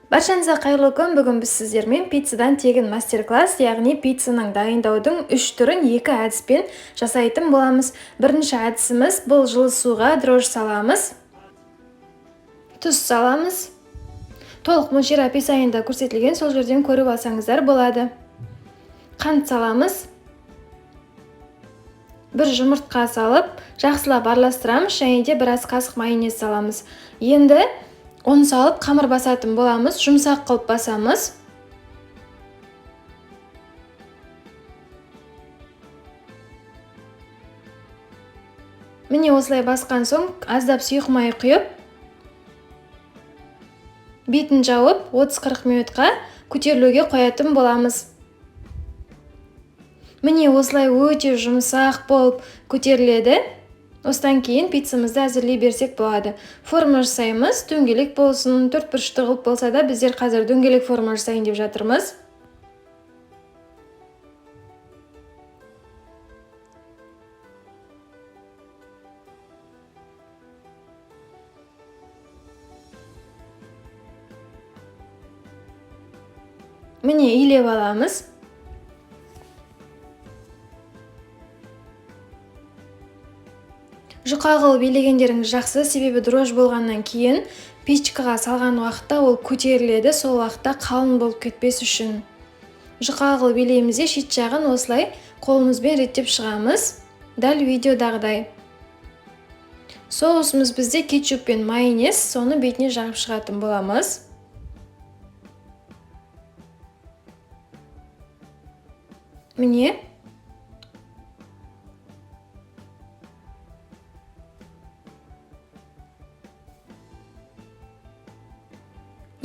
Баршаңызға қайырлы күн. Бүгін біз сіздермен пиццадан тегін мастер-класс, яғни пиццаның дайындаудың 3 түрін 2 әдіспен жасайтын боламыз. Бірінші әдісіміз бұл жылы суға дрожж саламыз, тұз саламыз. Толық мөлшер описаниеда көрсетілген, сол жерден көріп алсаңыздар болады. Қант саламыз. Бір жұмыртқа салып, жақсылап араластырамыз, және де бір ас қасық майонез саламыз. Енді оны салып қамыр басатын боламыз, жұмсақ қылып басамыз. Міне осылай басқан соң, аздап сұйық май құйып, бетін жауып 30-40 минутқа көтерілуге қоятын боламыз. Міне осылай өте жұмсақ болып көтеріледі. Осыдан кейін пиццамызды әзірлей берсек болады. Форма жасаймыз, дөңгелек болсын, 4 бұрышты қылып болса да, біздер қазір дөңгелек форма жасайын деп жатырмыз. Міне илеп аламыз. Жұқа қылып илегендеріңіз жақсы, себебі дрожж болғаннан кейін печкаға салған уақытта ол көтеріледі, сол уақытта қалың болып кетпес үшін. Жұқа қылып илейміз, шет жағын осылай қолымызбен реттеп шығамыз, дәл видеодағыдай. Соусымыз бізде кетчуп пен майонез, соны бетіне жағып шығатын боламыз. Міне.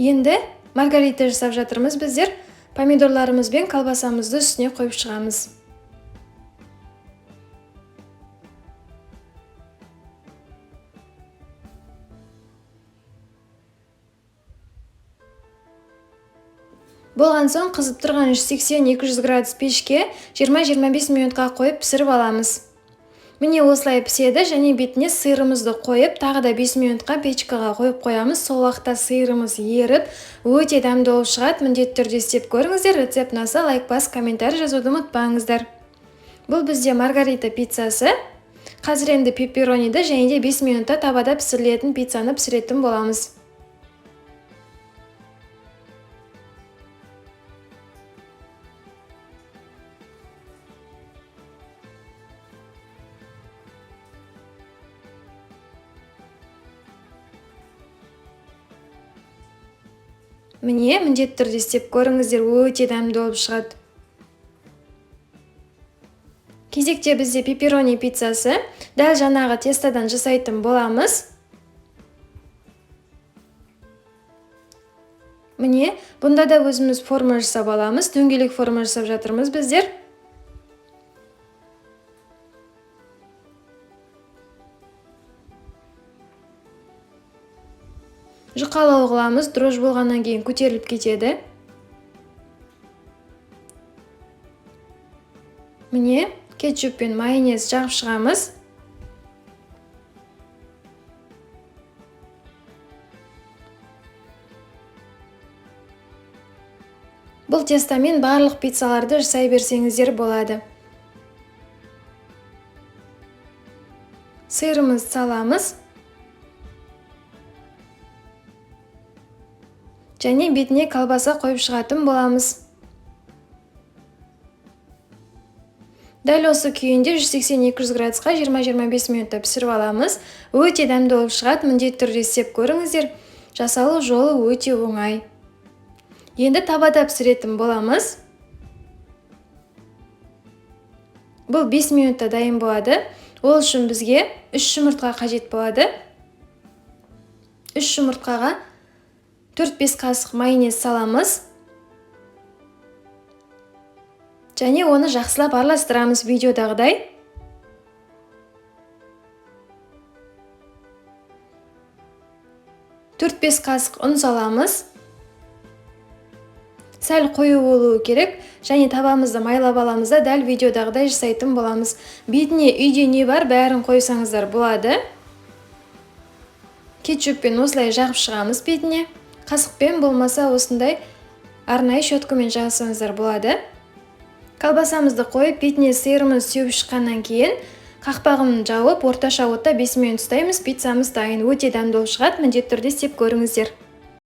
Енді маргарита жасап жатырмыз біздер. Помидорларымыз бен колбасамызды үстіне қойып шығамыз. Болған соң қызып тұрған 180-200 градус пешке 20-25 минутқа қойып пісіріп аламыз. Міне осылай піседі, және бетіне сиырымызды қойып, тағы да 5 минутқа печкаға қойып қоямыз. Сол уақытта сиырымыз еріп, өте дәмді болып шығады. Міндетті түрде істеп көріңіздер. Рецепт ұнаса, лайк басып, комментарий жазуды ұмытпаңыздар. Бұл бізде маргарита пиццасы. Қазір енді пепперониді және де 5 минутта табада пісірілетін пиццаны пісіретін боламыз. Міне, міндетті түрде істеп көріңіздер, өте дәмді болып шығады. Кезекте бізде пепперони пиццасы. Дәл жаңағы тестадан жасайтын боламыз. Міне, бұнда да өзіміз форма жасап аламыз. Дөңгелек форма жасап жатырмыз біздер. Жұқалау қыламыз, дрожж болғаннан кейін көтеріліп кетеді. Міне, кетчуп пен майонез жағып шығамыз. Бұл тестамен барлық пиццаларды жасай берсеңіздер болады. Сиырымызды саламыз. Және бетіне колбаса қойып шығатын боламыз. Дәл осы күйінде 180-200 градусқа 20-25 минутта пісіріп аламыз. Өте дәмді болып шығады, міндетті түрде істеп көріңіздер. Жасалу жолы өте оңай. Енді табада пісіретін боламыз. Бұл 5 минутта дайын болады. Ол үшін бізге 3 жұмыртқа қажет болады. 3 жұмыртқаға 4-5 қасық майонез саламыз. Және оны жақсылап араластырамыз видеодағыдай. Төрт-бес қасық ұн саламыз. Сәл қою болуы керек, және табамызды майлап аламыз да дәл видеодағыдай жасайтын боламыз. Бетіне үйде не бар, бәрін қойсаңыздар болады. Кетчуппен осылай жағып шығамыз бетіне. Қасықпен болмаса осындай арнайы щеткамен жасаңыздар болады. Колбасамызды қойып, бетіне сиырымыз сеуіп шыққаннан кейін қақпағын жауып, орташа отта 5 минут ұстаймыз. Пиццамыз дайын, өте дәмді болып шығады. Міндетті түрде істеп көріңіздер.